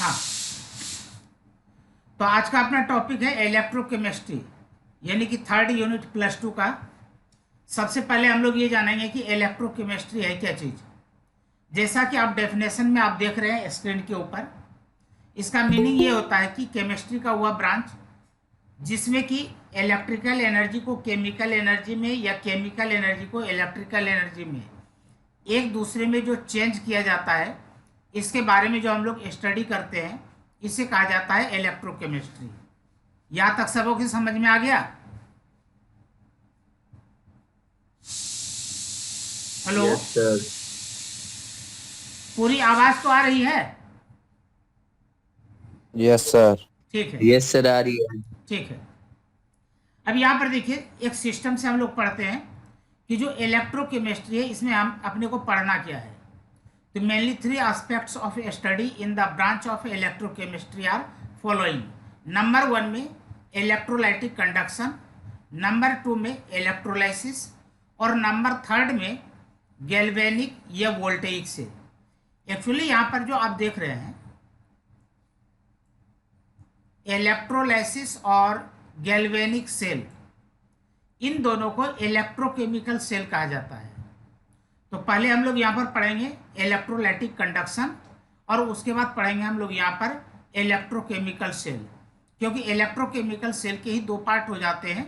हाँ, तो आज का अपना टॉपिक है इलेक्ट्रोकेमिस्ट्री, यानी कि थर्ड यूनिट +2 का। सबसे पहले हम लोग ये जानेंगे कि इलेक्ट्रोकेमिस्ट्री है क्या चीज़। जैसा कि आप डेफिनेशन में आप देख रहे हैं स्क्रीन के ऊपर, इसका मीनिंग ये होता है कि केमिस्ट्री का हुआ ब्रांच जिसमें कि इलेक्ट्रिकल एनर्जी को केमिकल एनर्जी में या केमिकल एनर्जी को इलेक्ट्रिकल एनर्जी में एक दूसरे में जो चेंज किया जाता है, इसके बारे में जो हम लोग स्टडी करते हैं, इसे कहा जाता है इलेक्ट्रोकेमिस्ट्री। यहां तक सबों की समझ में आ गया? Hello, yes sir. पूरी आवाज तो आ रही है? Yes sir. ठीक है, यस सर, आ रही है। ठीक है। अब यहाँ पर देखिए, एक सिस्टम से हम लोग पढ़ते हैं कि जो इलेक्ट्रोकेमिस्ट्री है, इसमें हम अपने को पढ़ना क्या है। तो mainly 3 aspects of study in the branch of electrochemistry are following. Number 1 में इलेक्ट्रोलाइटिक कंडक्शन, नंबर 2 में इलेक्ट्रोलाइसिस, और नंबर 3 में गैल्वेनिक या वोल्टेइक से। एक्चुअली यहाँ पर जो आप देख रहे हैं, इलेक्ट्रोलाइसिस और गैल्वेनिक सेल, इन दोनों को इलेक्ट्रोकेमिकल सेल कहा जाता है। तो पहले हम लोग यहाँ पर पढ़ेंगे इलेक्ट्रोलाइटिक कंडक्शन, और उसके बाद पढ़ेंगे हम लोग यहाँ पर इलेक्ट्रोकेमिकल सेल, क्योंकि इलेक्ट्रोकेमिकल सेल के ही 2 पार्ट हो जाते हैं।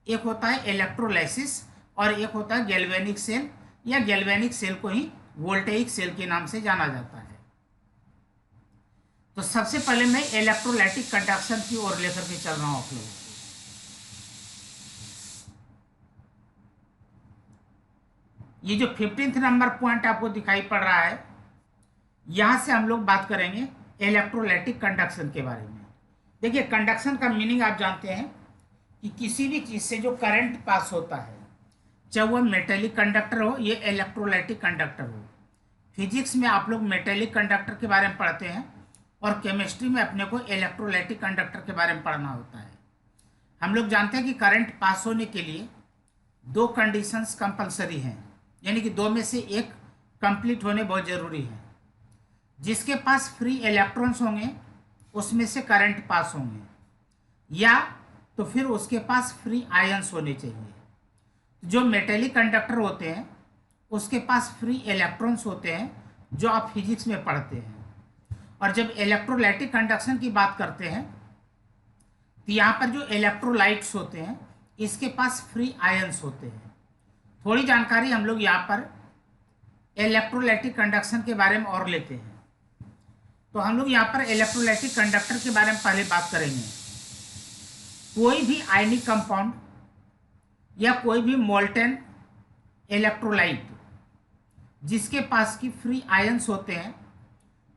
एक होता है इलेक्ट्रोलाइसिस और एक होता है गैल्वेनिक सेल, या गैल्वेनिक सेल को ही वोल्टेइक सेल के नाम से जाना जाता है। तो सबसे पहले मैं इलेक्ट्रोलाइटिक कंडक्शन की ओर लेकर के चल रहा हूँ आप लोगों को। ये जो 15th नंबर पॉइंट आपको दिखाई पड़ रहा है, यहां से हम लोग बात करेंगे इलेक्ट्रोलाइटिक कंडक्शन के बारे में। देखिए, कंडक्शन का मीनिंग आप जानते हैं कि किसी भी चीज से जो करंट पास होता है, चाहे वह मेटेलिक कंडक्टर हो या इलेक्ट्रोलाइटिक कंडक्टर हो। फिजिक्स में आप लोग मेटेलिक कंडक्टर के बारे में पढ़ते हैं, और केमिस्ट्री में अपने को इलेक्ट्रोलाइटिक कंडक्टर के बारे में पढ़ना होता है। हम लोग जानते हैं कि करंट पास होने के लिए 2 कंडीशंस कंपलसरी हैं, यानी कि 2 में से एक कंप्लीट होने बहुत ज़रूरी है। जिसके पास फ्री इलेक्ट्रॉन्स होंगे उसमें से करंट पास होंगे, या तो फिर उसके पास फ्री आयंस होने चाहिए। जो मेटेलिक कंडक्टर होते हैं उसके पास फ्री इलेक्ट्रॉन्स होते हैं, जो आप फिजिक्स में पढ़ते हैं। और जब इलेक्ट्रोलाइटिक कंडक्शन की बात करते हैं, तो यहाँ पर जो इलेक्ट्रोलाइट्स होते हैं, इसके पास फ्री आयंस होते हैं। थोड़ी जानकारी हम लोग यहाँ पर इलेक्ट्रोलाइटिक कंडक्शन के बारे में और लेते हैं। तो हम लोग यहाँ पर इलेक्ट्रोलाइटिक कंडक्टर के बारे में पहले बात करेंगे। कोई भी आयनिक कंपाउंड या कोई भी मोल्टेन इलेक्ट्रोलाइट जिसके पास की फ्री आयंस होते हैं,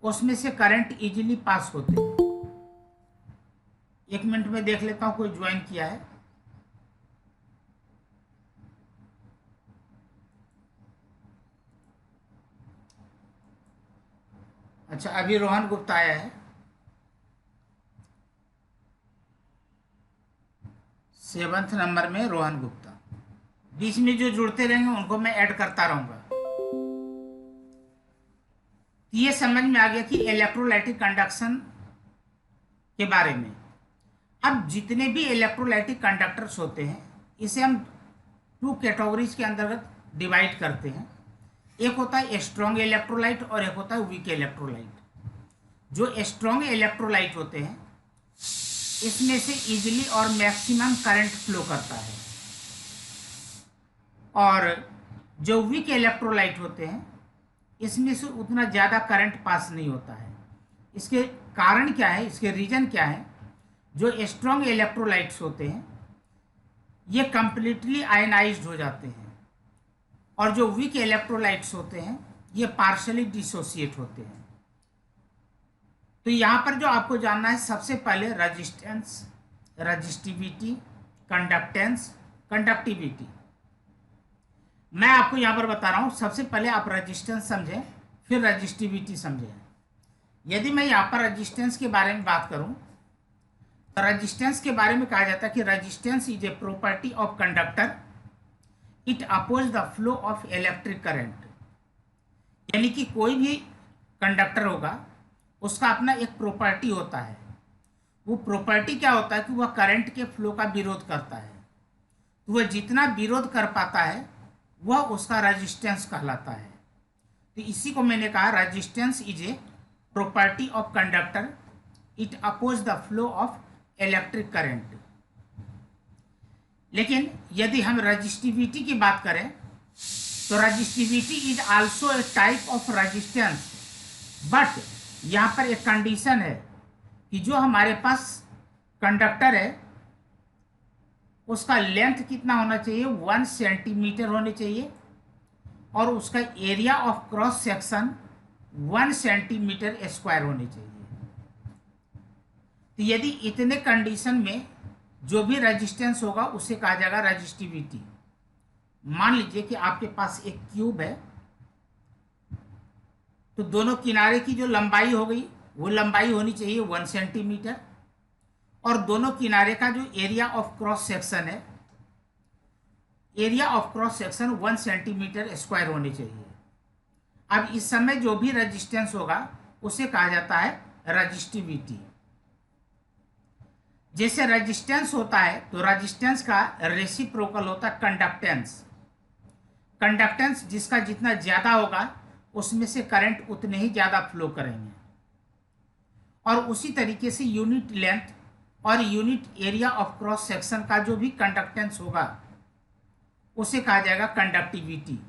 उसमें से करंट इजीली पास होते हैं। 1 मिनट में देख लेता हूं कोई ज्वाइन किया है। अच्छा, अभी रोहन गुप्ता आया है। 7th नंबर में रोहन गुप्ता। बीच में जो जुड़ते रहेंगे उनको मैं ऐड करता रहूंगा। ये समझ में आ गया कि इलेक्ट्रोलाइटिक कंडक्शन के बारे में। अब जितने भी इलेक्ट्रोलाइटिक कंडक्टर्स होते हैं, इसे हम 2 कैटेगरीज के अंतर्गत डिवाइड करते हैं। एक होता है स्ट्रॉन्ग इलेक्ट्रोलाइट और एक होता है वीक इलेक्ट्रोलाइट। जो स्ट्रॉन्ग इलेक्ट्रोलाइट होते हैं, इसमें से इजीली और मैक्सिमम करंट फ्लो करता है, और जो वीक इलेक्ट्रोलाइट होते हैं, इसमें से उतना ज़्यादा करंट पास नहीं होता है। इसके कारण क्या है, इसके रीजन क्या है? जो स्ट्रॉन्ग इलेक्ट्रोलाइट्स होते हैं, ये कंप्लीटली आयनाइज्ड हो जाते हैं, और जो वीक इलेक्ट्रोलाइट्स होते हैं, ये पार्शली डिसोसिएट होते हैं। तो यहाँ पर जो आपको जानना है, सबसे पहले रेजिस्टेंस, रजिस्टिविटी, कंडक्टेंस, कंडक्टिविटी। मैं आपको यहाँ पर बता रहा हूँ। सबसे पहले आप रेजिस्टेंस समझें, फिर रजिस्टिविटी समझें। यदि मैं यहाँ पर रेजिस्टेंस के बारे में बात करूँ, तो रेजिस्टेंस के बारे में कहा जाता है कि resistance is a property of conductor, it oppose the flow of electric current. यानी कि कोई भी कंडक्टर होगा, उसका अपना एक प्रॉपर्टी होता है। वो प्रॉपर्टी क्या होता है कि वह करंट के फ्लो का विरोध करता है। तो वह जितना विरोध कर पाता है वह उसका रेजिस्टेंस कहलाता है। तो इसी को मैंने कहा resistance is a property of conductor, it oppose the flow of electric current. लेकिन यदि हम रजिस्टिविटी की बात करें तो resistivity is also a type of resistance, but यहाँ पर एक कंडीशन है कि जो हमारे पास कंडक्टर है उसका लेंथ कितना होना चाहिए, 1 सेंटीमीटर होने चाहिए, और उसका area of cross section 1 centimetre square होने चाहिए। तो यदि इतने कंडीशन में जो भी रेजिस्टेंस होगा उसे कहा जाएगा रेजिस्टिविटी। मान लीजिए कि आपके पास एक क्यूब है, तो दोनों किनारे की जो लंबाई हो गई वो लंबाई होनी चाहिए 1 सेंटीमीटर, और दोनों किनारे का जो एरिया ऑफ क्रॉस सेक्शन है, area of cross section 1 centimetre square होने चाहिए। अब इस समय जो भी रेजिस्टेंस होगा उसे कहा जाता है रेजिस्टिविटी। जैसे रेजिस्टेंस होता है तो रेजिस्टेंस का रेसिप्रोकल होता है कंडक्टेंस। कंडक्टेंस जिसका जितना ज़्यादा होगा उसमें से करंट उतने ही ज़्यादा फ्लो करेंगे। और उसी तरीके से यूनिट लेंथ और unit area of cross section का जो भी कंडक्टेंस होगा उसे कहा जाएगा कंडक्टिविटी।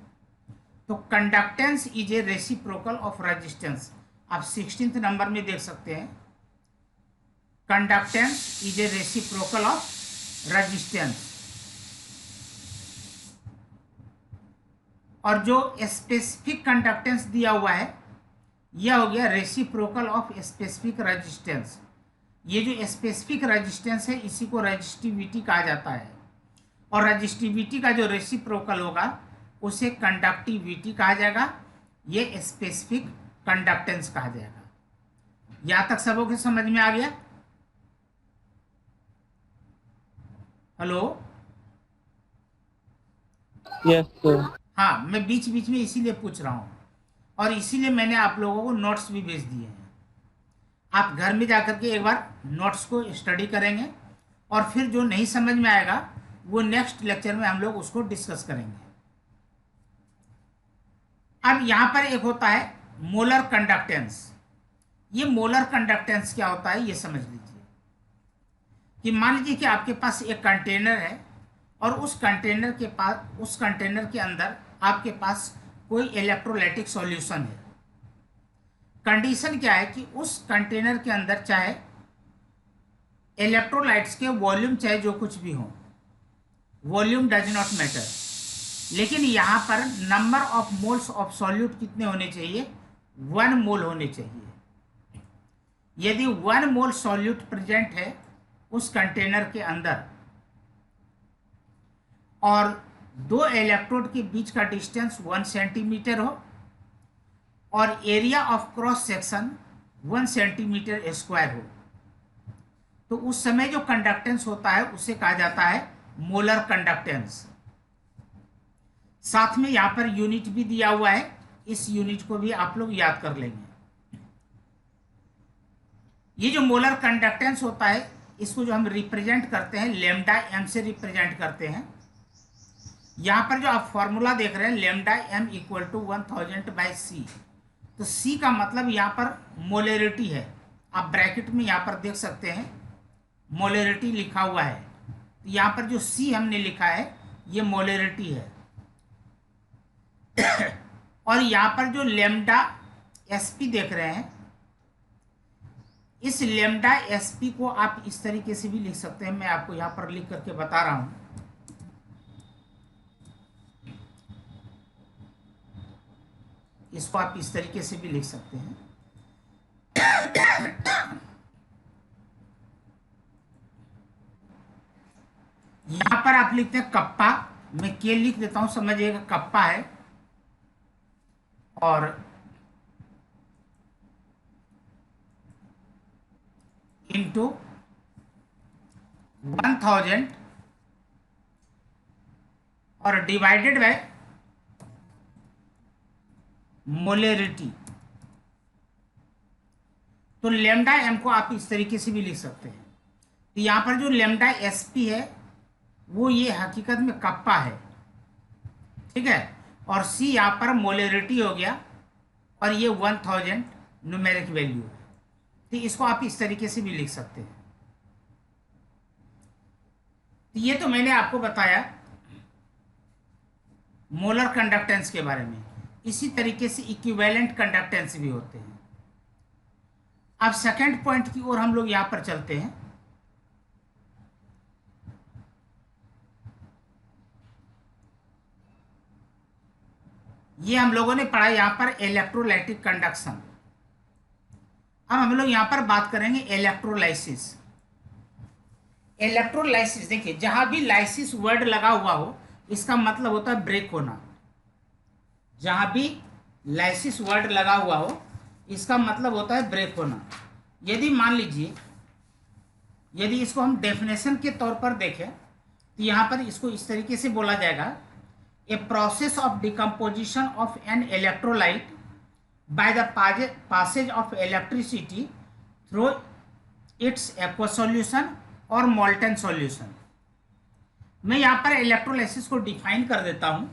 तो conductance is a reciprocal of resistance. आप 16th नंबर में देख सकते हैं, conductance is a reciprocal of resistance. और जो स्पेसिफिक कंडक्टेंस दिया हुआ है यह हो गया रेसिप्रोकल ऑफ स्पेसिफिक रेजिस्टेंस। ये जो स्पेसिफिक रेजिस्टेंस है इसी को रेजिस्टिविटी कहा जाता है, और रेजिस्टिविटी का जो रेसिप्रोकल होगा उसे कंडक्टिविटी कहा जाएगा, ये स्पेसिफिक कंडक्टेंस कहा जाएगा। यहां तक सबों के समझ में आ गया? हेलो? Yes sir. हाँ, मैं बीच बीच में इसीलिए पूछ रहा हूँ, और इसीलिए मैंने आप लोगों को नोट्स भी भेज दिए हैं। आप घर में जाकर के एक बार नोट्स को स्टडी करेंगे, और फिर जो नहीं समझ में आएगा वो नेक्स्ट लेक्चर में हम लोग उसको डिस्कस करेंगे। अब यहाँ पर एक होता है मोलर कंडक्टेंस। ये मोलर कंडक्टेंस क्या होता है ये समझ लीजिए। कि मान लीजिए कि आपके पास एक कंटेनर है, और उस कंटेनर के अंदर आपके पास कोई इलेक्ट्रोलाइटिक सॉल्यूशन है। कंडीशन क्या है कि उस कंटेनर के अंदर चाहे इलेक्ट्रोलाइट्स के वॉल्यूम चाहे जो कुछ भी हो, वॉल्यूम डज नॉट मैटर, लेकिन यहाँ पर number of moles of solute कितने होने चाहिए, 1 मोल होने चाहिए। यदि 1 मोल सॉल्यूट प्रेजेंट है उस कंटेनर के अंदर, और 2 इलेक्ट्रोड के बीच का डिस्टेंस 1 सेंटीमीटर हो, और area of cross section 1 centimetre square हो, तो उस समय जो कंडक्टेंस होता है उसे कहा जाता है मोलर कंडक्टेंस। साथ में यहां पर यूनिट भी दिया हुआ है, इस यूनिट को भी आप लोग याद कर लेंगे। ये जो मोलर कंडक्टेंस होता है इसको जो हम रिप्रेजेंट करते हैं लेमडा एम से रिप्रेजेंट करते हैं। यहां पर जो आप फॉर्मूला देख रहे हैं lambda M equal to 1000/c, तो c का मतलब यहां पर मोलरिटी है। आप ब्रैकेट में यहां पर देख सकते हैं मोलरिटी लिखा हुआ है, तो यहां पर जो c हमने लिखा है ये मोलरिटी है। और यहां पर जो लेमडा sp देख रहे हैं, इस लेमडा sp को आप इस तरीके से भी लिख सकते हैं। मैं आपको यहां पर लिख करके बता रहा हूं। इसको आप इस तरीके से भी लिख सकते हैं। यहां पर आप लिखते हैं कप्पा, मैं के लिख देता हूं, समझिएगा कप्पा है, और इंटू 1000 और डिवाइडेड बाय मोलरिटी। तो लेमडा एम को आप इस तरीके से भी लिख सकते हैं। तो यहाँ पर जो लेमडा एस पी है वो ये हकीकत में कप्पा है, ठीक है। और सी यहाँ पर मोलरिटी हो गया, और ये 1000 न्यूमेरिक वैल्यू है। तो इसको आप इस तरीके से भी लिख सकते हैं। तो ये तो मैंने आपको बताया मोलर कंडक्टेंस के बारे में। इसी तरीके से इक्विवेलेंट कंडक्टेंस भी होते हैं। अब सेकंड पॉइंट की ओर हम लोग यहां पर चलते हैं। ये हम लोगों ने पढ़ा यहां पर इलेक्ट्रोलाइटिक कंडक्शन। अब हम लोग यहां पर बात करेंगे इलेक्ट्रोलाइसिस। इलेक्ट्रोलाइसिस देखिए, जहां भी लाइसिस वर्ड लगा हुआ हो इसका मतलब होता है ब्रेक होना। जहां भी लाइसिस वर्ड लगा हुआ हो इसका मतलब होता है ब्रेक होना। यदि मान लीजिए, यदि इसको हम डेफिनेशन के तौर पर देखें तो यहां पर इसको इस तरीके से बोला जाएगा, a process of decomposition of an electrolyte by the passage of electricity through its aqueous solution और molten solution। मैं यहां पर इलेक्ट्रोलाइसिस को डिफाइन कर देता हूं।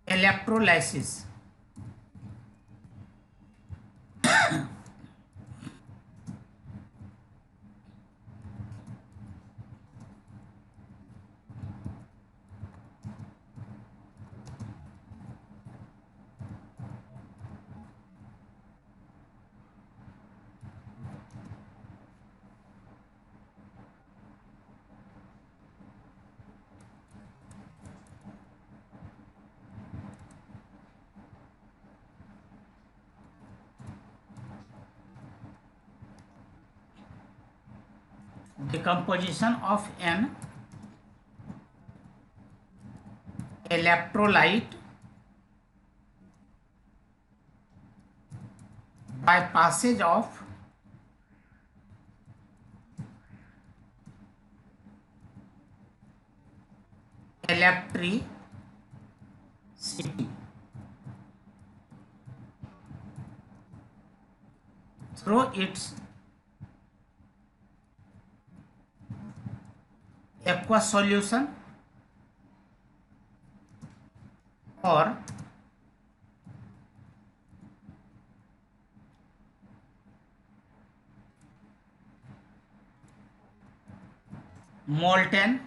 Electrolysis decomposition of an electrolyte by passage of electricity through its aqueous solution और molten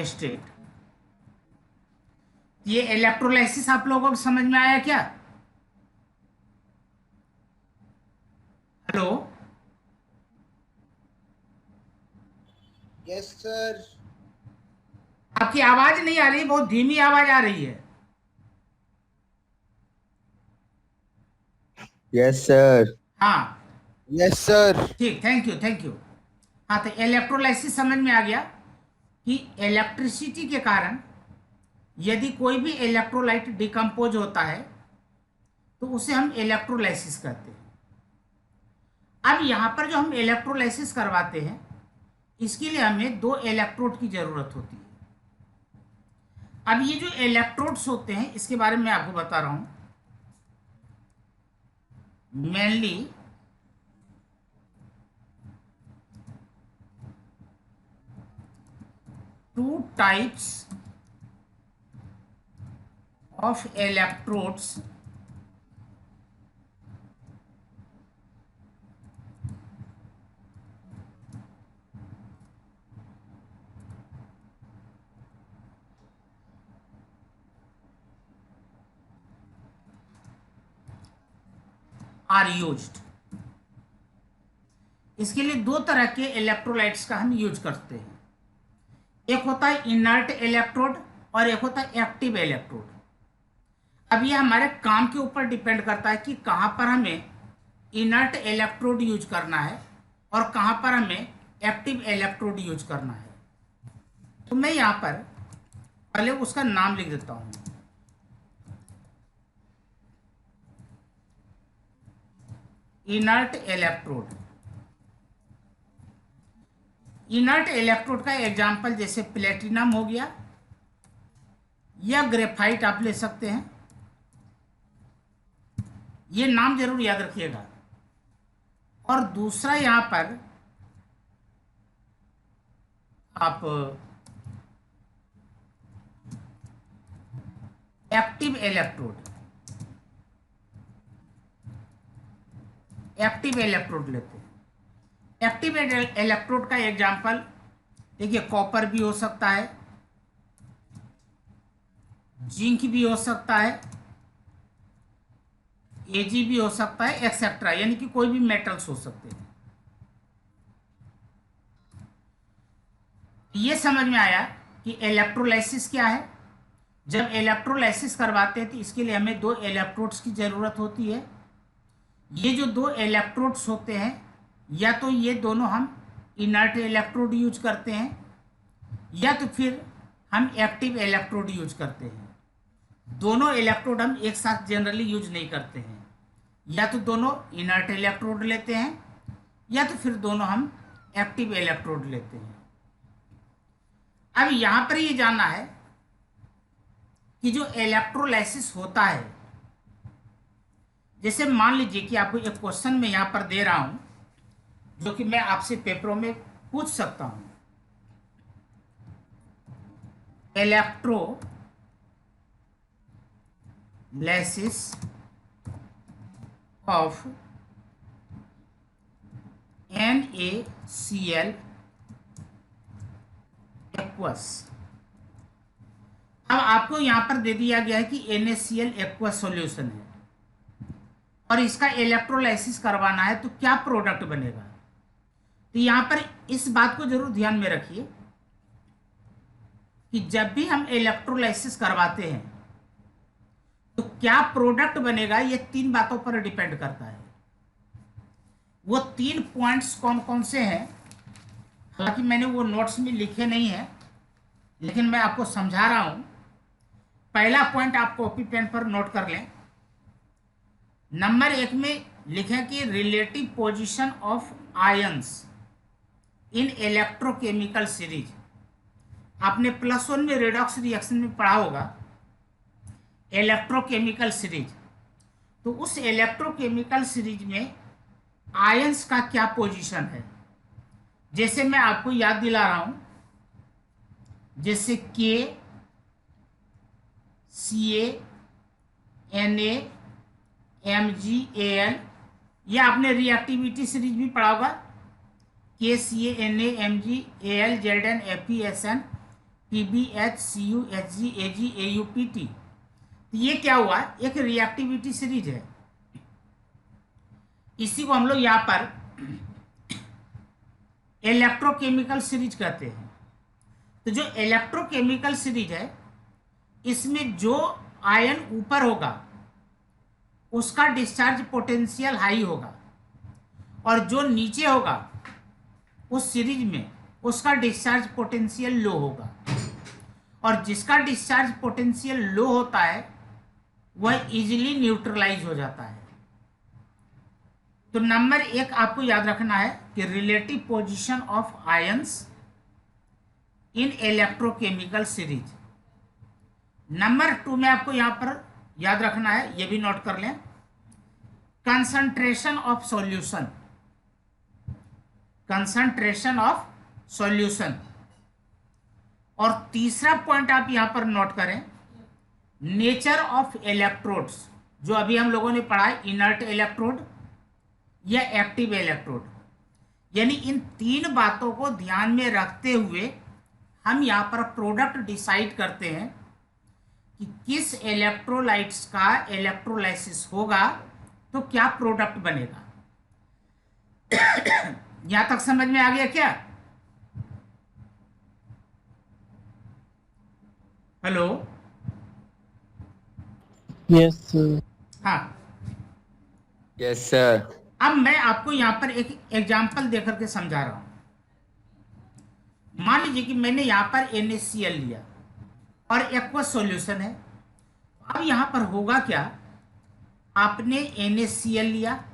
state. ये इलेक्ट्रोलाइसिस आप लोगों को समझ में आया क्या? Hello, yes sir. आपकी आवाज नहीं आ रही, बहुत धीमी आवाज आ रही है। Yes sir. हाँ यस सर। ठीक, थैंक यू थैंक यू। हाँ, तो इलेक्ट्रोलाइसिस समझ में आ गया कि इलेक्ट्रिसिटी के कारण यदि कोई भी इलेक्ट्रोलाइट डिकम्पोज होता है तो उसे हम इलेक्ट्रोलाइसिस कहते हैं। अब यहां पर जो हम इलेक्ट्रोलाइसिस करवाते हैं इसके लिए हमें 2 इलेक्ट्रोड की जरूरत होती है। अब ये जो इलेक्ट्रोड्स होते हैं इसके बारे में आपको बता रहा हूं। Mainly two types of electrodes are used। इसके लिए 2 तरह के इलेक्ट्रोलाइट्स का हम यूज करते हैं। एक होता है इनर्ट इलेक्ट्रोड और एक होता है एक्टिव इलेक्ट्रोड। अब ये हमारे काम के ऊपर डिपेंड करता है कि कहाँ पर हमें इनर्ट इलेक्ट्रोड यूज करना है और कहाँ पर हमें एक्टिव इलेक्ट्रोड यूज करना है। तो मैं यहाँ पर पहले उसका नाम लिख देता हूँ। Inert electrode. इनर्ट इलेक्ट्रोड का एग्जाम्पल जैसे प्लेटिनम हो गया या ग्रेफाइट आप ले सकते हैं। ये नाम जरूर याद रखिएगा। और दूसरा यहां पर आप एक्टिव इलेक्ट्रोड लेते हैं। एक्टिव इलेक्ट्रोड का एग्जांपल देखिए, कॉपर भी हो सकता है, जिंक भी हो सकता है, एजी भी हो सकता है, एक्सेट्रा, यानी कि कोई भी मेटल्स हो सकते हैं। ये समझ में आया कि इलेक्ट्रोलाइसिस क्या है। जब इलेक्ट्रोलाइसिस करवाते हैं तो इसके लिए हमें 2 इलेक्ट्रोड्स की जरूरत होती है। ये जो 2 इलेक्ट्रोड्स होते हैं, या तो ये दोनों हम इनर्ट इलेक्ट्रोड यूज करते हैं, या तो फिर हम एक्टिव इलेक्ट्रोड यूज करते हैं। दोनों इलेक्ट्रोड हम एक साथ जनरली यूज नहीं करते हैं, या तो दोनों इनर्ट इलेक्ट्रोड लेते हैं, या तो फिर दोनों हम एक्टिव इलेक्ट्रोड लेते हैं। अब यहां पर ये जानना है कि जो इलेक्ट्रोलाइसिस होता है, जैसे मान लीजिए कि आपको एक क्वेश्चन में यहां पर दे रहा हूं, जो कि मैं आपसे पेपरों में पूछ सकता हूं। Electrolysis of NaCl aqueous. अब आपको यहां पर दे दिया गया है कि NaCl एक्वस सॉल्यूशन है और इसका इलेक्ट्रोलाइसिस करवाना है, तो क्या प्रोडक्ट बनेगा। तो यहां पर इस बात को जरूर ध्यान में रखिए कि जब भी हम इलेक्ट्रोलाइसिस करवाते हैं तो क्या प्रोडक्ट बनेगा, ये 3 बातों पर डिपेंड करता है। वो 3 पॉइंट्स कौन कौन से हैं, हालांकि मैंने वो नोट्स में लिखे नहीं है, लेकिन मैं आपको समझा रहा हूं। पहला पॉइंट आप कॉपी पेन पर नोट कर लें। नंबर 1 में लिखें कि relative position of ions in electrochemical series. आपने +1 में रेडॉक्स रिएक्शन में पढ़ा होगा इलेक्ट्रोकेमिकल सीरीज। तो उस इलेक्ट्रोकेमिकल सीरीज में आयंस का क्या पोजीशन है, जैसे मैं आपको याद दिला रहा हूं, जैसे K, Ca, Na, Mg, Al, या आपने रिएक्टिविटी सीरीज भी पढ़ा होगा K, Ca, Na, Mg, Al, Zn, Fe, Sn, Pb, H, Cu, Hg, Ag, Au, Pt। तो ये क्या हुआ, एक रिएक्टिविटी सीरीज है। इसी को हम लोग यहां पर इलेक्ट्रोकेमिकल सीरीज कहते हैं। तो जो इलेक्ट्रोकेमिकल सीरीज है, इसमें जो आयन ऊपर होगा उसका डिस्चार्ज पोटेंशियल हाई होगा, और जो नीचे होगा उस सीरीज में उसका डिस्चार्ज पोटेंशियल लो होगा। और जिसका डिस्चार्ज पोटेंशियल लो होता है वह इजीली न्यूट्रलाइज हो जाता है। तो नंबर 1 आपको याद रखना है कि relative position of ions in electrochemical series. Number 2 में आपको यहां पर याद रखना है, ये भी नोट कर लें, concentration of solution. Concentration of solution. और तीसरा पॉइंट आप यहां पर नोट करें, नेचर ऑफ इलेक्ट्रोड्स, जो अभी हम लोगों ने पढ़ा है, इनर्ट इलेक्ट्रोड या एक्टिव इलेक्ट्रोड। यानी इन 3 बातों को ध्यान में रखते हुए हम यहां पर प्रोडक्ट डिसाइड करते हैं कि किस इलेक्ट्रोलाइट्स का इलेक्ट्रोलाइसिस होगा तो क्या प्रोडक्ट बनेगा। यहां तक समझ में आ गया क्या? हेलो? Yes sir. हाँ, यस सर। अब मैं आपको यहां पर एक एग्जांपल देकर के समझा रहा हूं। मान लीजिए कि मैंने यहां पर NaCl लिया और एक्वस सॉल्यूशन है। अब यहां पर होगा क्या, आपने NaCl लिया,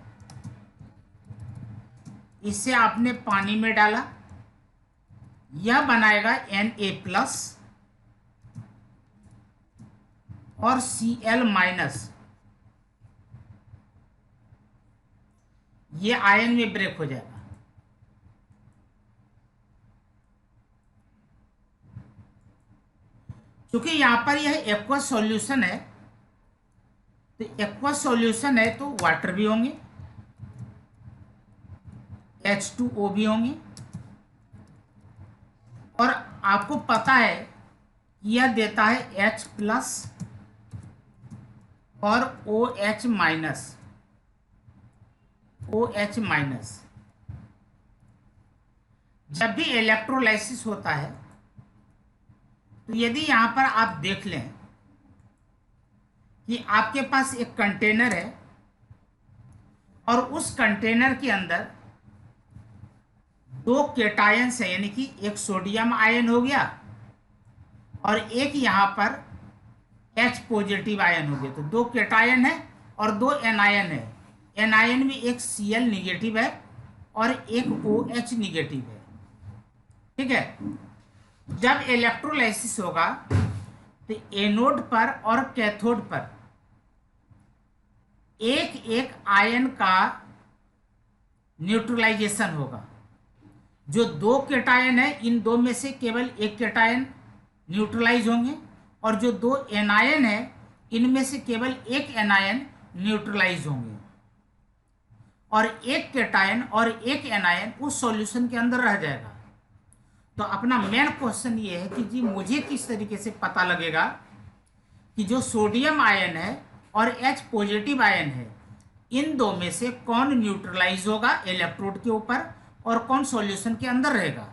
इसे आपने पानी में डाला, यह बनाएगा Na+ और Cl-। ये आयन में ब्रेक हो जाएगा। क्योंकि यहां पर यह एक्वस सॉल्यूशन है, तो एक्वस सॉल्यूशन है तो वाटर भी होंगे, H2O भी होंगे, और आपको पता है यह देता है H प्लस और OH माइनस, OH माइनस। जब भी इलेक्ट्रोलाइसिस होता है तो यदि यहां पर आप देख लें कि आपके पास एक कंटेनर है और उस कंटेनर के अंदर दो केटायंस है, यानी कि एक सोडियम आयन हो गया और एक यहां पर H पॉजिटिव आयन हो गया। तो दो केटायन है और दो एनायन है। एनायन में एक Cl निगेटिव है और एक OH निगेटिव है। ठीक है, जब इलेक्ट्रोलाइसिस होगा तो एनोड पर और कैथोड पर एक एक आयन का न्यूट्रलाइजेशन होगा। जो दो केटायन है इन दो में से केवल एक केटायन न्यूट्रलाइज होंगे और जो दो एनायन है इनमें से केवल एक एनायन न्यूट्रलाइज होंगे, और एक केटायन और एक एनायन उस सॉल्यूशन के अंदर रह जाएगा। तो अपना मेन क्वेश्चन ये है कि जी मुझे किस तरीके से पता लगेगा कि जो सोडियम आयन है और H पॉजिटिव आयन है इन दो में से कौन न्यूट्रलाइज होगा इलेक्ट्रोड के ऊपर और कौन सॉल्यूशन के अंदर रहेगा,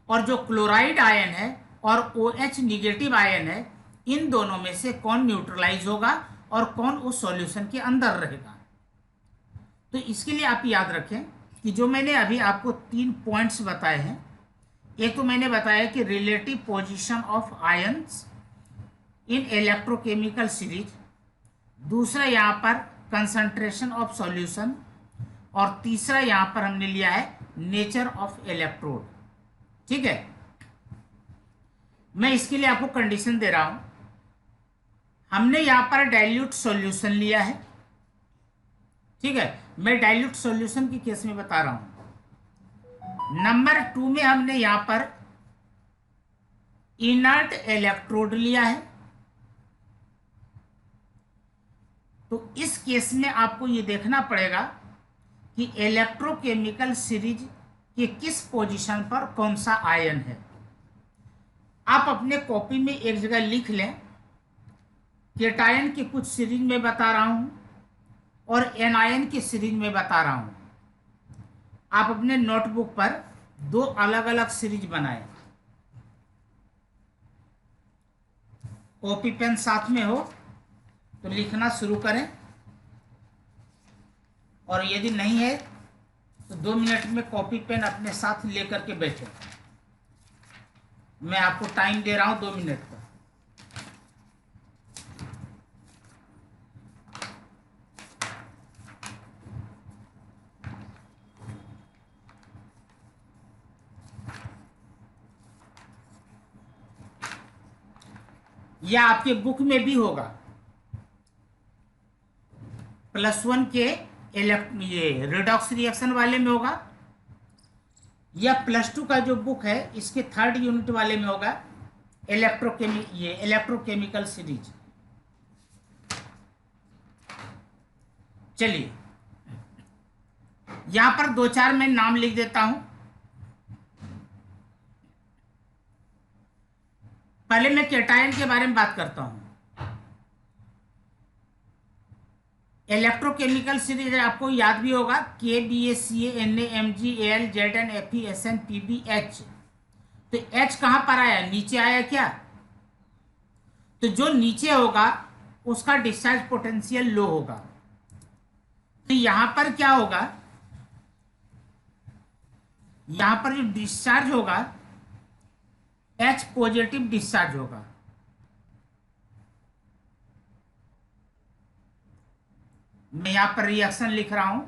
और जो क्लोराइड आयन है और OH निगेटिव आयन है इन दोनों में से कौन न्यूट्रलाइज होगा और कौन उस सॉल्यूशन के अंदर रहेगा। तो इसके लिए आप याद रखें कि जो मैंने अभी आपको 3 पॉइंट्स बताए हैं, एक तो मैंने बताया कि relative position of ions in electrochemical series, दूसरा यहाँ पर कंसंट्रेशन ऑफ सॉल्यूशन, और तीसरा यहाँ पर हमने लिया है नेचर ऑफ इलेक्ट्रोड। ठीक है, मैं इसके लिए आपको कंडीशन दे रहा हूं। हमने यहाँ पर डाइल्यूट सॉल्यूशन लिया है। ठीक है, मैं डाइल्यूट सॉल्यूशन की केस में बता रहा हूं। नंबर 2 में हमने यहां पर इनर्ट इलेक्ट्रोड लिया है। तो इस केस में आपको ये देखना पड़ेगा कि इलेक्ट्रोकेमिकल सीरीज के किस पोजीशन पर कौन सा आयन है। आप अपने कॉपी में एक जगह लिख लें, केटायन की कुछ सीरीज में बता रहा हूं और एनायन की सीरीज में बता रहा हूं। आप अपने नोटबुक पर दो अलग अलग सीरीज बनाएं। कॉपी पेन साथ में हो तो लिखना शुरू करें, और यदि नहीं है तो 2 मिनट में कॉपी पेन अपने साथ लेकर के बैठे। मैं आपको टाइम दे रहा हूं 2 मिनट का। या आपके बुक में भी होगा, +1 के ये रिडॉक्स रिएक्शन वाले में होगा, या +2 का जो बुक है इसके 3rd यूनिट वाले में होगा इलेक्ट्रोकेमिकल सीरीज। चलिए यहां पर 2-4 मैं नाम लिख देता हूं। पहले मैं केटायन के बारे में बात करता हूं। इलेक्ट्रोकेमिकल सीरीज आपको याद भी होगा, KBaCaNaMgAlZnFeSnPbH। तो H कहां पर आया, नीचे आया क्या? तो जो नीचे होगा उसका डिस्चार्ज पोटेंशियल लो होगा। तो यहां पर क्या होगा, यहां पर जो डिस्चार्ज होगा H पॉजिटिव डिस्चार्ज होगा। मैं यहां पर रिएक्शन लिख रहा हूं,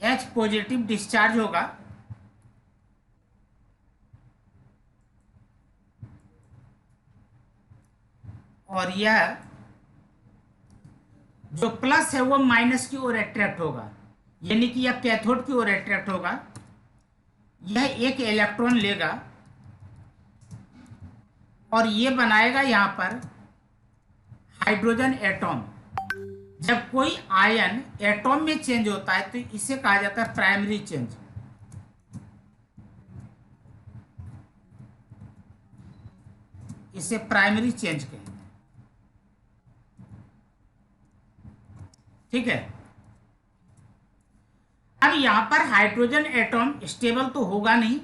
H पॉजिटिव डिस्चार्ज होगा, और यह जो प्लस है वो माइनस की ओर अट्रैक्ट होगा, यानी कि यह कैथोड की ओर अट्रैक्ट होगा। यह एक इलेक्ट्रॉन लेगा और ये बनाएगा यहां पर हाइड्रोजन एटॉम। जब कोई आयन एटॉम में चेंज होता है तो इसे कहा जाता है प्राइमरी चेंज। इसे प्राइमरी चेंज कहेंगे। ठीक है। अब यहां पर हाइड्रोजन एटॉम स्टेबल तो होगा नहीं,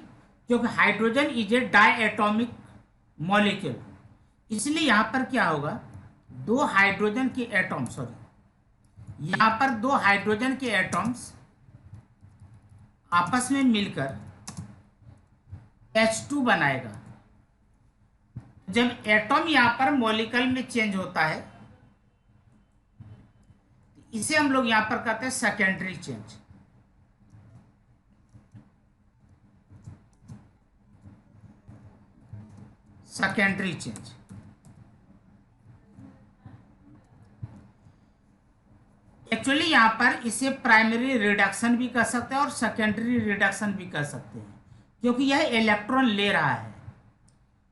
क्योंकि hydrogen is a diatomic molecule. इसलिए यहां पर क्या होगा, दो हाइड्रोजन के एटॉम, सॉरी, यहां पर दो हाइड्रोजन के एटॉम्स आपस में मिलकर H2 बनाएगा। जब एटॉम यहां पर मॉलिक्यूल में चेंज होता है, इसे हम लोग यहां पर कहते हैं secondary change. Secondary change. Actually यहां पर इसे प्राइमरी रिडक्शन भी कर सकते हैं और सेकेंडरी रिडक्शन भी कर सकते हैं, क्योंकि यह इलेक्ट्रॉन ले रहा है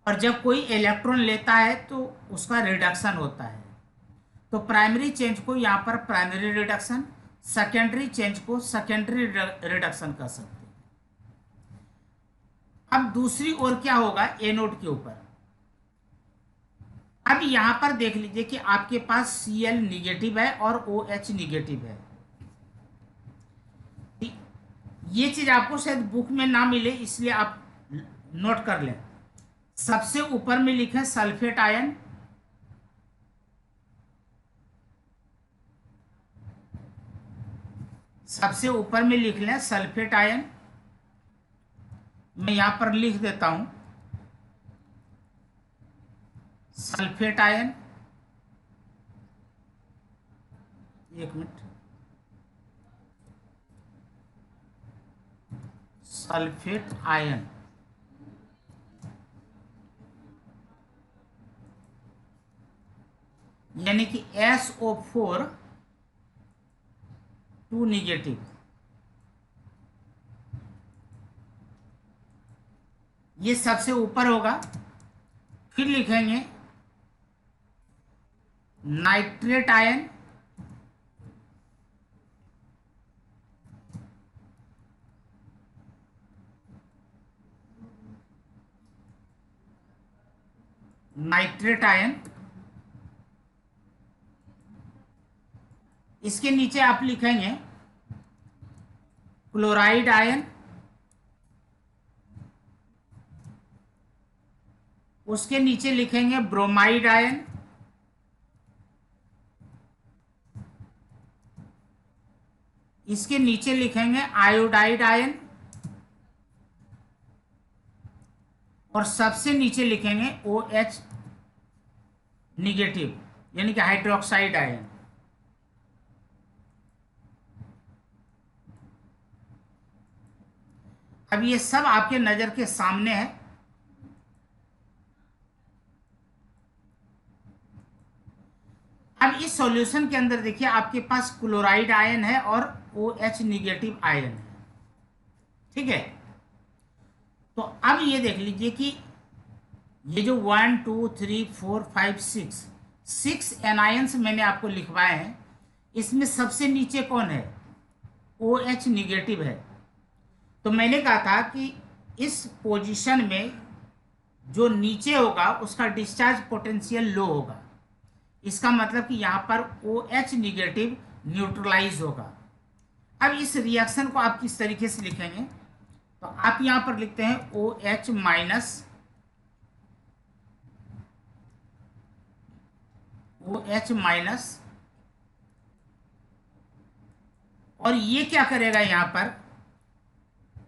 और जब कोई इलेक्ट्रॉन लेता है तो उसका रिडक्शन होता है। तो प्राइमरी चेंज को यहां पर प्राइमरी रिडक्शन, सेकेंडरी चेंज को सेकेंडरी रिडक्शन कर सकते हैं। अब दूसरी ओर क्या होगा, एनोड के ऊपर। अब यहां पर देख लीजिए कि आपके पास Cl निगेटिव है और OH निगेटिव है। ये चीज आपको शायद बुक में ना मिले, इसलिए आप नोट कर लें। सबसे ऊपर में लिखें सल्फेट आयन, सबसे ऊपर में लिख लें सल्फेट आयन। मैं यहां पर लिख देता हूं सल्फेट आयन। एक मिनट, सल्फेट आयन, यानी कि SO4 2 निगेटिव। ये सबसे ऊपर होगा। फिर लिखेंगे नाइट्रेट आयन, नाइट्रेट आयन। इसके नीचे आप लिखेंगे क्लोराइड आयन, उसके नीचे लिखेंगे ब्रोमाइड आयन, इसके नीचे लिखेंगे आयोडाइड आयन, और सबसे नीचे लिखेंगे OH निगेटिव, यानी कि हाइड्रोक्साइड आयन। अब ये सब आपके नजर के सामने है। अब इस सॉल्यूशन के अंदर देखिए आपके पास क्लोराइड आयन है और OH निगेटिव आयन है। ठीक है। तो अब ये देख लीजिए कि ये जो 1 2 3 4 5 6 एनायंस मैंने आपको लिखवाए हैं, इसमें सबसे नीचे कौन है, OH निगेटिव है। तो मैंने कहा था कि इस पोजीशन में जो नीचे होगा उसका डिस्चार्ज पोटेंशियल लो होगा। इसका मतलब कि यहाँ पर OH निगेटिव न्यूट्रलाइज होगा। अब इस रिएक्शन को आप किस तरीके से लिखेंगे, तो आप यहाँ पर लिखते हैं OH माइनस, OH माइनस, और ये क्या करेगा, यहाँ पर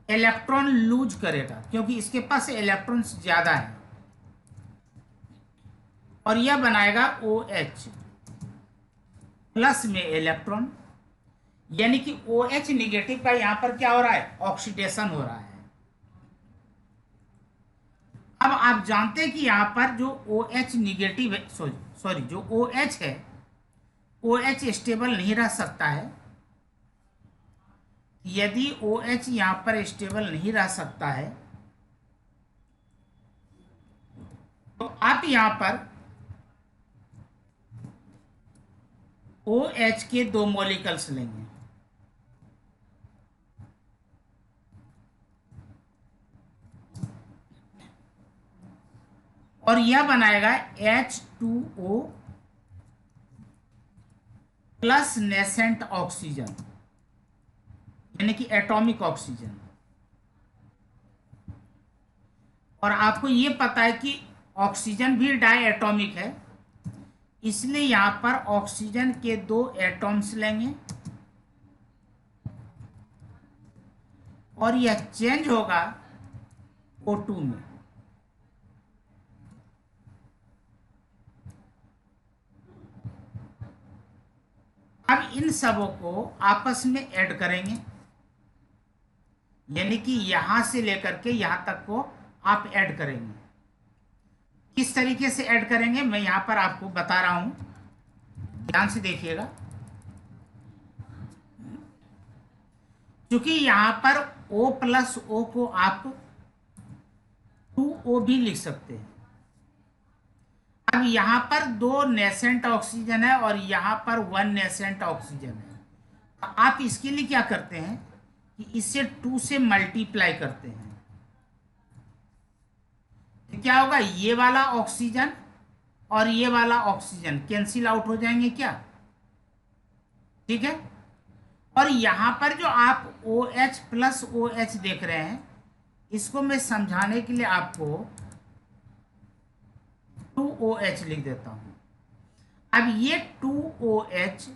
इलेक्ट्रॉन लूज करेगा क्योंकि इसके पास इलेक्ट्रॉन्स ज्यादा है, और यह बनाएगा OH प्लस में इलेक्ट्रॉन, यानी कि OH निगेटिव का यहां पर क्या हो रहा है, ऑक्सीडेशन हो रहा है। अब आप जानते हैं कि यहां पर जो OH निगेटिव है, सॉरी जो OH है, OH स्टेबल नहीं रह सकता है। यदि OH यहाँ पर स्टेबल नहीं रह सकता है तो आप यहाँ पर OH के 2 मॉलिक्यूल्स लेंगे, और यह बनाएगा H2O प्लस नेसेंट ऑक्सीजन, यानी कि एटॉमिक ऑक्सीजन। और आपको ये पता है कि ऑक्सीजन भी डाई एटॉमिक है, इसलिए यहां पर ऑक्सीजन के 2 एटॉम्स लेंगे और यह चेंज होगा O2 में। अब इन सबों को आपस में ऐड करेंगे, यानी कि यहां से लेकर के यहां तक को आप ऐड करेंगे। किस तरीके से ऐड करेंगे मैं यहां पर आपको बता रहा हूं, ध्यान से देखिएगा। क्योंकि यहां पर O प्लस O को आप 2O भी लिख सकते हैं। अब यहां पर 2 नेसेंट ऑक्सीजन है और यहां पर 1 नेसेंट ऑक्सीजन है। तो आप इसके लिए क्या करते हैं कि इसे 2 से मल्टीप्लाई करते हैं, तो क्या होगा, ये वाला ऑक्सीजन और ये वाला ऑक्सीजन कैंसिल आउट हो जाएंगे क्या, ठीक है। और यहां पर जो आप OH प्लस OH देख रहे हैं, इसको मैं समझाने के लिए आपको 2OH लिख देता हूं। अब ये 2OH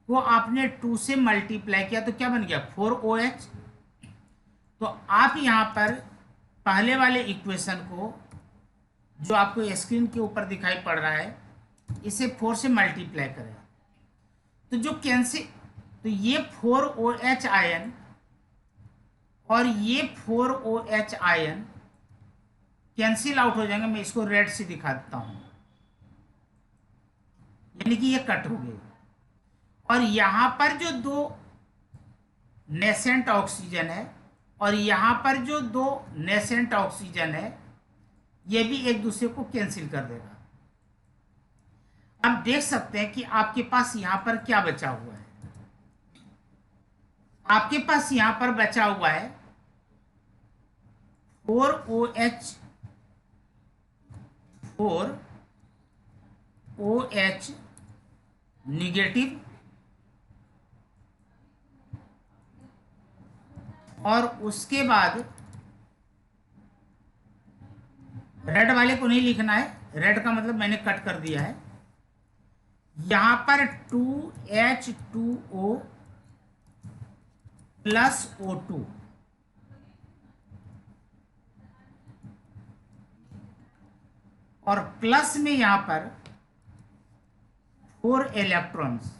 को आपने 2 से मल्टीप्लाई किया तो क्या बन गया, 4OH। तो आप यहां पर पहले वाले इक्वेशन को जो आपको स्क्रीन के ऊपर दिखाई पड़ रहा है, इसे 4 से मल्टीप्लाई करें तो जो कैंसिल, तो ये 4OH आयन और ये 4OH आयन कैंसिल आउट हो जाएंगे। मैं इसको रेड से दिखा देता हूं, यानी कि ये कट हो गए। और यहां पर जो 2 नेसेंट ऑक्सीजन है और यहां पर जो 2 नेसेंट ऑक्सीजन है, ये भी एक दूसरे को कैंसिल कर देगा। अब देख सकते हैं कि आपके पास यहां पर क्या बचा हुआ है। आपके पास यहां पर बचा हुआ है 4OH निगेटिव और उसके बाद रेड वाले को नहीं लिखना है, रेड का मतलब मैंने कट कर दिया है। यहां पर 2H2O प्लस O2, और प्लस में यहां पर 4 इलेक्ट्रॉन्स।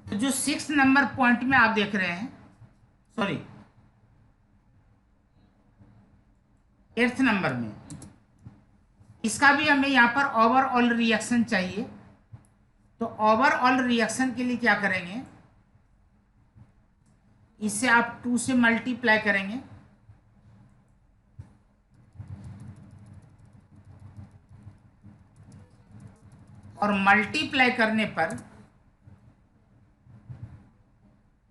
तो जो 6 नंबर पॉइंट में आप देख रहे हैं, सॉरी 8th नंबर में, इसका भी हमें यहां पर ओवरऑल रिएक्शन चाहिए। तो ओवरऑल रिएक्शन के लिए क्या करेंगे, इससे आप 2 से मल्टीप्लाई करेंगे और मल्टीप्लाई करने पर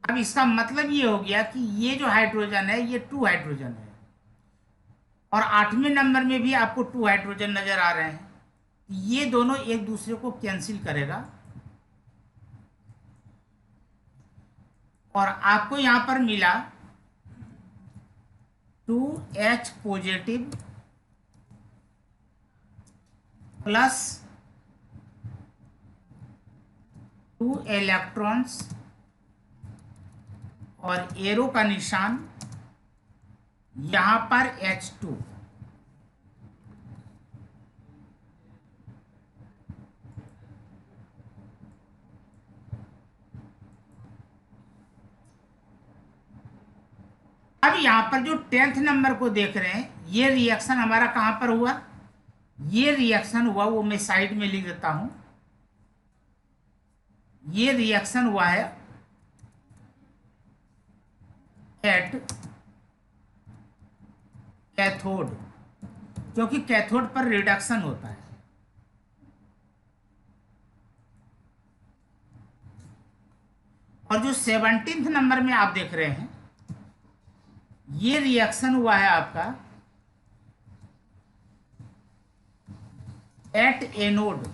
अब इसका मतलब ये हो गया कि ये जो हाइड्रोजन है ये 2 हाइड्रोजन है, और 8वें नंबर में भी आपको 2 हाइड्रोजन नजर आ रहे हैं। ये दोनों एक दूसरे को कैंसिल करेगा और आपको यहां पर मिला 2H पॉजिटिव प्लस 2 इलेक्ट्रॉन्स और एरो का निशान यहां पर H2। अब यहां पर जो 10th नंबर को देख रहे हैं, ये रिएक्शन हमारा कहां पर हुआ, ये रिएक्शन हुआ, वो मैं साइड में लिख देता हूं, ये रिएक्शन हुआ है एट कैथोड, क्योंकि कैथोड पर रिडक्शन होता है। और जो 17th नंबर में आप देख रहे हैं, ये रिएक्शन हुआ है आपका एट एनोड।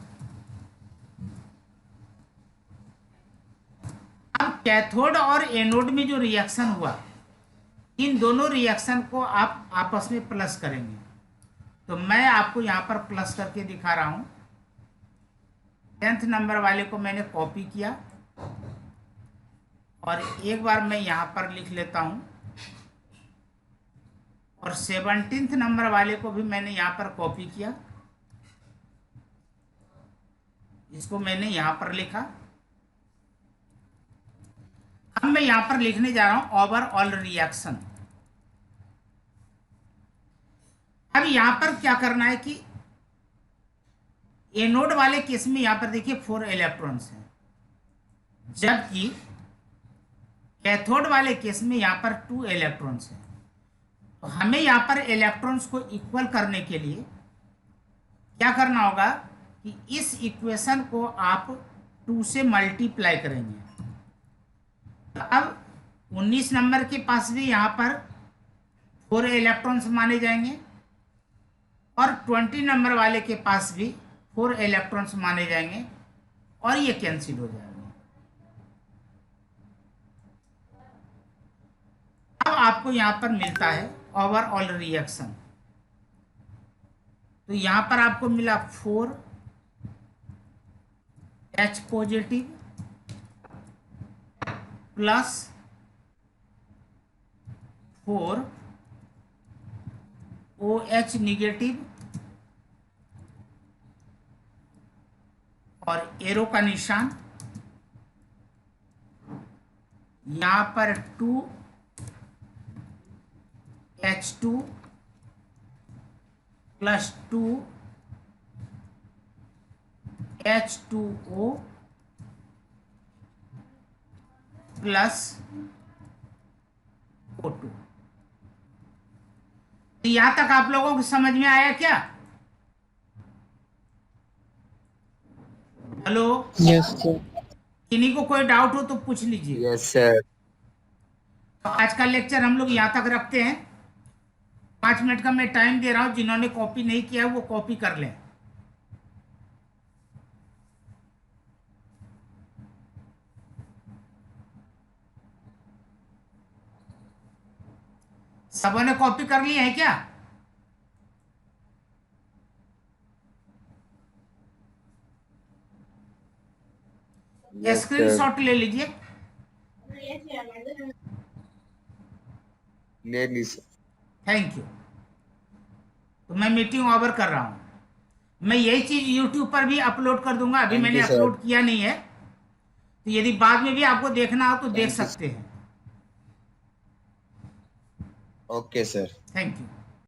अब कैथोड और एनोड में जो रिएक्शन हुआ, इन दोनों रिएक्शन को आप आपस में प्लस करेंगे। तो मैं आपको यहां पर प्लस करके दिखा रहा हूं। 10th नंबर वाले को मैंने कॉपी किया और एक बार मैं यहां पर लिख लेता हूं, और 17th नंबर वाले को भी मैंने यहां पर कॉपी किया, इसको मैंने यहां पर लिखा। अब मैं यहां पर लिखने जा रहा हूं ओवरऑल रिएक्शन। अब यहां पर क्या करना है कि एनोड वाले केस में यहां पर देखिए 4 इलेक्ट्रॉन्स हैं, जबकि कैथोड वाले केस में यहां पर 2 इलेक्ट्रॉन्स हैं। तो हमें यहां पर इलेक्ट्रॉन्स को इक्वल करने के लिए क्या करना होगा कि इस इक्वेशन को आप 2 से मल्टीप्लाई करेंगे। तो अब 19 नंबर के पास भी यहां पर 4 इलेक्ट्रॉन्स माने जाएंगे, और 20 नंबर वाले के पास भी 4 इलेक्ट्रॉन्स माने जाएंगे, और ये कैंसिल हो जाएंगे। अब आपको यहां पर मिलता है ओवरऑल रिएक्शन। तो यहां पर आपको मिला 4H positive plus 4OH negative, और एरो का निशान यहां पर 2H2 plus 2H2O plus O2। तो यहां तक आप लोगों को समझ में आया क्या? Hello, Yes, sir. किन्हीं को कोई डाउट हो तो पूछ लीजिए। Yes, sir. तो आज का लेक्चर हम लोग यहां तक रखते हैं। 5 मिनट का मैं टाइम दे रहा हूं, जिन्होंने कॉपी नहीं किया वो कॉपी कर लें। सबों ने कॉपी कर ली है क्या? Yes, sir. स्क्रीनशॉट ले लीजिए। ले ली सर। Thank you. तो मैं मीटिंग ओवर कर रहा हूं। मैं यही चीज यूट्यूब पर भी अपलोड कर दूंगा, अभी Thank मैंने you, sir. अपलोड किया नहीं है, तो यदि बाद में भी आपको देखना हो तो देख Thank you, सकते हैं। Okay, sir. Thank you.